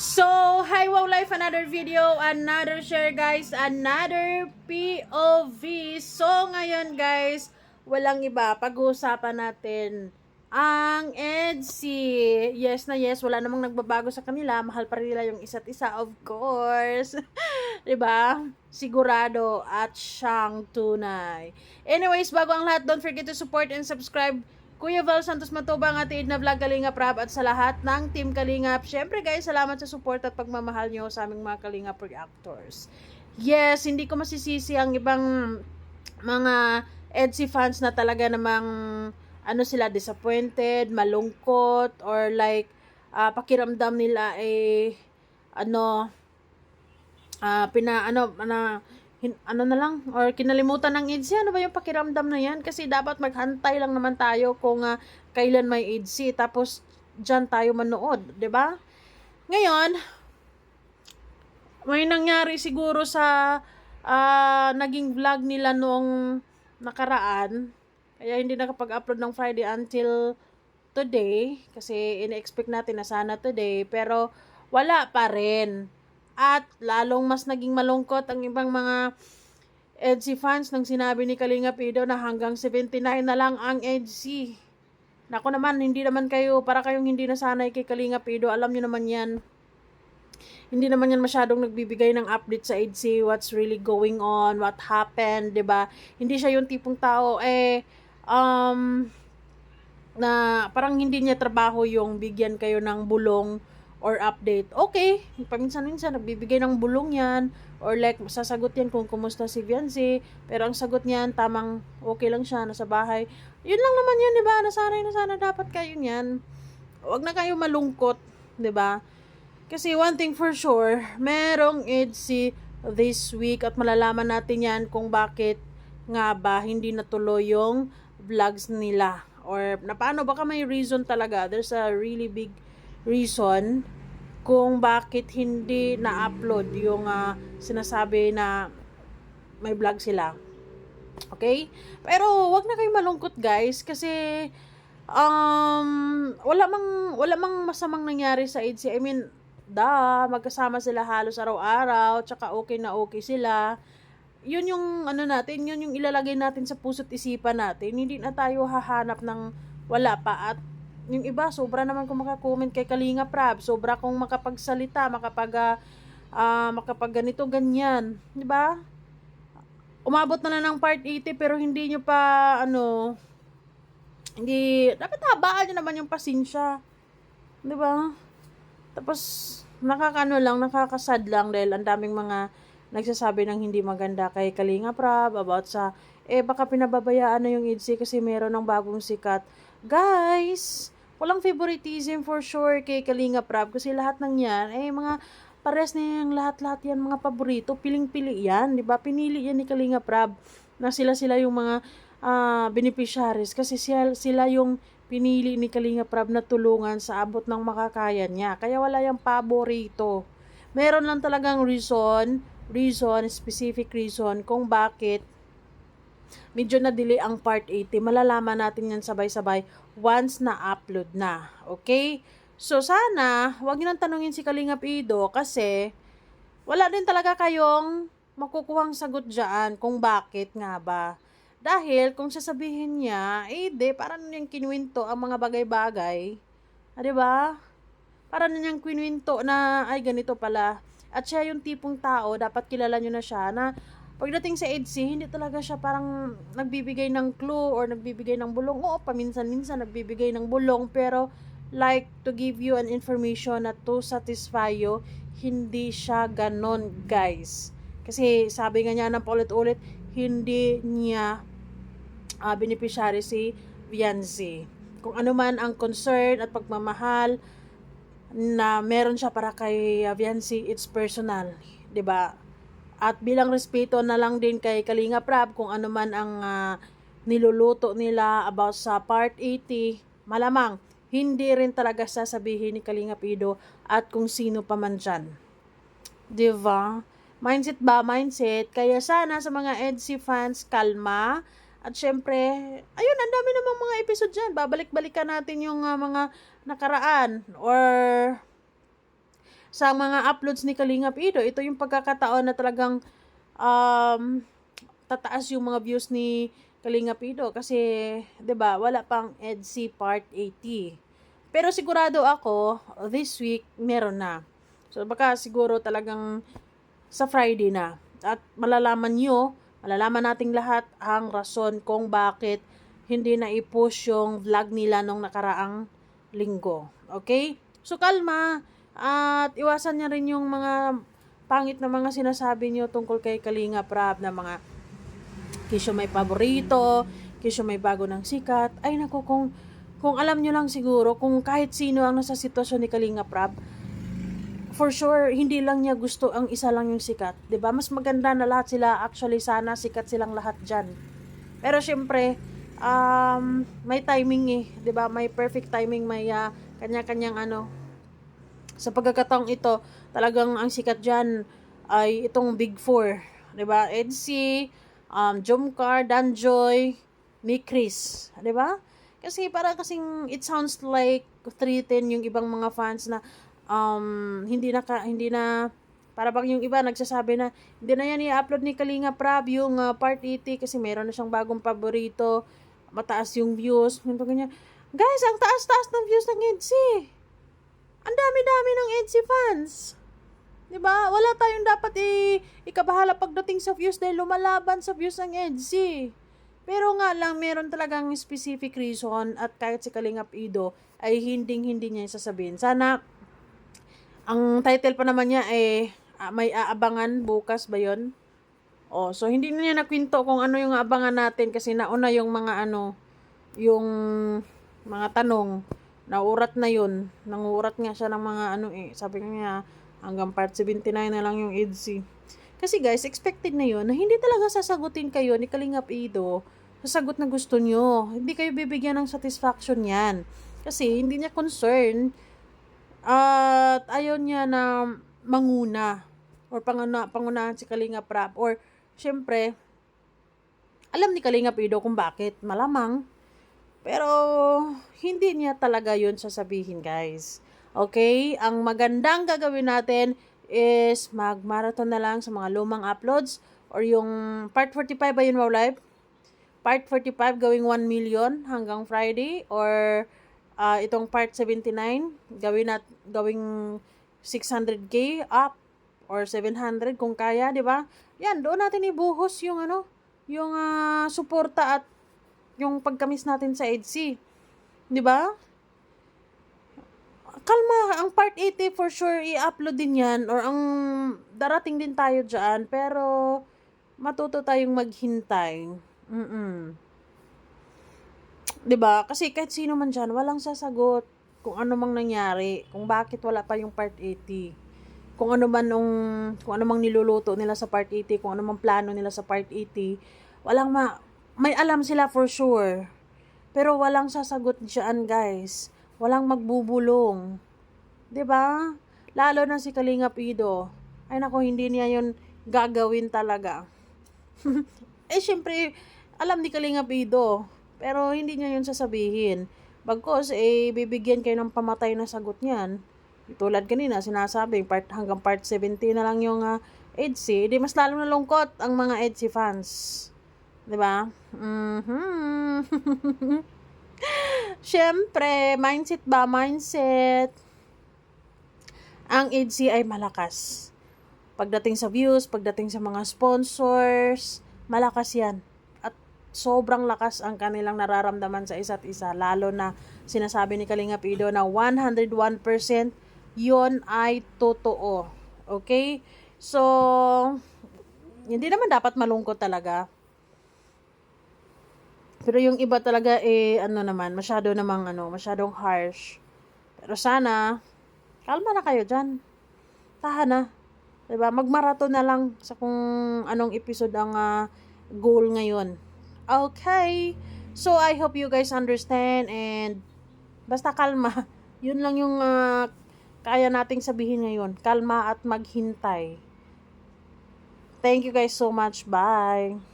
So, hi Wow Life, another video, another share guys, another POV. So, ngayon guys, walang iba, pag-uusapan natin ang EDSI. Yes na yes, wala namang nagbabago sa kanila, mahal pa rin nila yung isa't isa, of course. 'Di ba? Sigurado at siyang tunay. Anyways, bago ang lahat, don't forget to support and subscribe Kuya Val Santos Matubang at Idna Vlog Kalingap Rap at sa lahat ng Team Kalingap. Syempre guys, salamat sa support at pagmamahal nyo sa aming mga Kalingap reactors. Yes, hindi ko masisisi ang ibang mga EDSI fans na talaga namang ano sila, disappointed, malungkot, or like pakiramdam nila ano ano na lang, or kinalimutan ng EDSI. Ano ba yung pakiramdam na yan? Kasi dapat maghantay lang naman tayo kung kailan may EDSI, tapos dyan tayo manood, 'di ba? Ngayon, may nangyari siguro sa naging vlog nila noong nakaraan, kaya hindi nakapag-upload ng Friday until today, kasi ina-expect natin na sana today, pero wala pa rin. At lalong mas naging malungkot ang ibang mga EDSI fans nang sinabi ni Kalinga Pido na hanggang 79 na lang ang EDSI. Nako naman, hindi naman kayo, para kayong hindi nasanay kay Kalinga Pido, alam nyo naman yan. Hindi naman yan masyadong nagbibigay ng update sa EDSI, what's really going on, what happened, 'di ba? Hindi siya yung tipong tao na parang hindi niya trabaho yung bigyan kayo ng bulong or update. Okay, paminsan-minsan nagbibigay ng bulong yan, or like sasagot yan kung kumusta si Viancy, pero ang sagot niyan tamang okay lang siya, nasa bahay. Yun lang naman yan, 'di ba? Nasanay na sana dapat kayo niyan. Huwag na kayo malungkot, 'di ba? Kasi one thing for sure, merong EDSI this week at malalaman natin yan kung bakit nga ba hindi natuloy yung vlogs nila. Or na paano, baka may reason talaga. There's a really big reason kung bakit hindi na-upload yung sinasabi na may vlog sila. Okay? Pero wag na kayo malungkot guys, kasi wala mang masamang nangyari sa EDSI. I mean, magkasama sila halos araw-araw, tsaka okay na okay sila. Yun yung ano natin, yun yung ilalagay natin sa puso't isipan natin. Hindi na tayo hahanap ng wala pa. At yung iba, sobra naman kung makakomment kay Kalinga Prab, sobra kung makapagsalita, makapag ganito, ganyan. 'Di ba? Umabot na ng part 80 pero hindi nyo pa hindi, dapat habaan nyo naman yung pasensya. 'Di ba? Tapos nakakasad lang dahil ang daming mga nagsasabi ng hindi maganda kay Kalinga Prab about sa baka pinababayaan na yung EDSI kasi meron ng bagong sikat. Guys, walang favoritism for sure kay Kalinga Prab kasi lahat ng yan mga pares na yung lahat yan mga paborito, piling-pili yan, 'di ba? Pinili yan ni Kalinga Prab na sila yung mga beneficiaries kasi sila yung pinili ni Kalinga Prab na tulungan sa abot ng makakaya niya. Kaya wala yung paborito. Meron lang talagang specific reason kung bakit medyo na-delay ang part 80. Malalaman natin yan sabay-sabay once na-upload na. Okay? So, sana, wag niyo nang tanungin si Kalinga Pido kasi wala din talaga kayong makukuhang sagot dyan kung bakit nga ba. Dahil kung sasabihin niya, parang niyang kinuwento ang mga bagay-bagay. Diba? Parang niyang kinuwento na, ay ganito pala. At siya yung tipong tao, dapat kilala nyo na siya, na pagdating sa EDSI, hindi talaga siya parang nagbibigay ng clue or nagbibigay ng bulong. Oo, paminsan-minsan nagbibigay ng bulong, pero like to give you an information na to satisfy you, hindi siya ganon guys. Kasi sabi nga niya ng paulit-ulit, hindi niya beneficiary si Viancy. Kung ano man ang concern at pagmamahal na meron siya para kay Viancy, it's personal, 'di ba? At bilang respeto na lang din kay Kalinga Prab kung ano man ang niluluto nila about sa part 80, malamang hindi rin talaga sasabihin ni Kalinga Pido at kung sino pa man dyan. 'Di ba? Mindset ba? Mindset. Kaya sana sa mga EDSI fans, kalma. At syempre, ayun, ang dami namang mga episode dyan. Babalik-balikan natin yung mga nakaraan or sa mga uploads ni Kalingap Ido. Ito yung pagkakataon na talagang um, tataas yung mga views ni Kalingap Ido kasi 'di ba wala pang EDC Part 80. Pero sigurado ako this week meron na. So baka siguro talagang sa Friday na. At malalaman nating lahat ang rason kung bakit hindi na i-push yung vlog nila nung nakaraang linggo. Okay? So kalma at iwasan niya rin yung mga pangit na mga sinasabi niyo tungkol kay Kalinga Prab na mga kisyo may paborito, kisyo may bago ng sikat. Ay naku, kung alam nyo lang siguro, kung kahit sino ang nasa sitwasyon ni Kalinga Prab, for sure, hindi lang niya gusto ang isa lang yung sikat. 'Di ba? Mas maganda na lahat sila, actually sana sikat silang lahat dyan. Pero syempre, may timing eh. 'Di ba? May perfect timing, may kanya-kanyang ano. Sa pagkakataong ito, talagang ang sikat dyan ay itong Big Four. 'Di ba? EDC, Jomcar, Danjoy, ni Chris. 'Di ba? Kasi para kasing it sounds like threaten yung ibang mga fans na hindi na para bang yung iba nagsasabi na hindi na yan i-upload ni Kalinga Prab yung part 80 kasi meron na siyang bagong paborito, mataas yung views, ganito ganyan. Guys, ang taas-taas ng views ng EDC. Ang dami-dami ng EDC fans. 'Di ba? Wala tayong dapat ikabahala pagdating sa views dahil lumalaban sa views ng EDC. Pero nga lang meron talagang specific reason at kahit si Kalingap Ido ay hindi niya sasabihin. Sana ang title pa naman niya may aabangan bukas ba 'yon? Oh, so hindi na niya nakwento kung ano yung aabangan natin kasi nauna yung mga yung mga tanong. Naurat na yun. Nangurat nga siya ng mga sabi niya hanggang part 79 na lang yung EDC. Kasi guys, expected na yun na hindi talaga sasagutin kayo ni Kalingap Ido sa sagot na gusto nyo. Hindi kayo bibigyan ng satisfaction yan. Kasi hindi niya concern at ayaw niya na manguna or pangunahan si Kalingap Prab. Or syempre, alam ni Kalingap Ido kung bakit. Malamang. Pero, hindi niya talaga yun sasabihin, guys. Okay? Ang magandang gagawin natin is mag-marathon na lang sa mga lumang uploads or yung part 45 ba yun, Wow Live? Part 45 gawing 1 million hanggang Friday or itong part 79 gawing 600k up or 700 kung kaya, 'di ba? Yan, doon natin ibuhos yung yung suporta at yung pagkamis natin sa EDC. 'Di ba? Kalma, ang part 80 for sure i-upload din yan or ang darating din tayo dyan pero matuto tayong maghintay. 'Di ba? Kasi kahit sino man dyan, walang sasagot kung ano mang nangyari, kung bakit wala pa yung part 80. Kung ano mang niluluto nila sa part 80, kung ano mang plano nila sa part 80, may alam sila for sure. Pero walang sasagot diyan, guys. Walang magbubulong. 'Di ba? Lalo na si Kalingap Ido. Ay nako, hindi niya 'yon gagawin talaga. Syempre, alam ni Kalingap Ido, pero hindi niya 'yon sasabihin. Bagkos bibigyan kayo ng pamatay na sagot niyan. Tulad kanina, sinasabing hanggang part 70 na lang yung EDC, di mas lalo nalungkot ang mga EDC fans. 'Di ba? Syempre, mindset. Ang EDC ay malakas. Pagdating sa views, pagdating sa mga sponsors, malakas 'yan. At sobrang lakas ang kanilang nararamdaman sa isa't isa, lalo na sinasabi ni Kalingap Ido na 101% 'yon ay totoo. Okay? So, hindi naman dapat malungkot talaga. Pero yung iba talaga masyadong harsh. Pero sana, kalma na kayo dyan. Tahan na. Diba? Magmarathon na lang sa kung anong episode ang goal ngayon. Okay. So, I hope you guys understand and basta kalma. Yun lang yung kaya nating sabihin ngayon. Kalma at maghintay. Thank you guys so much. Bye.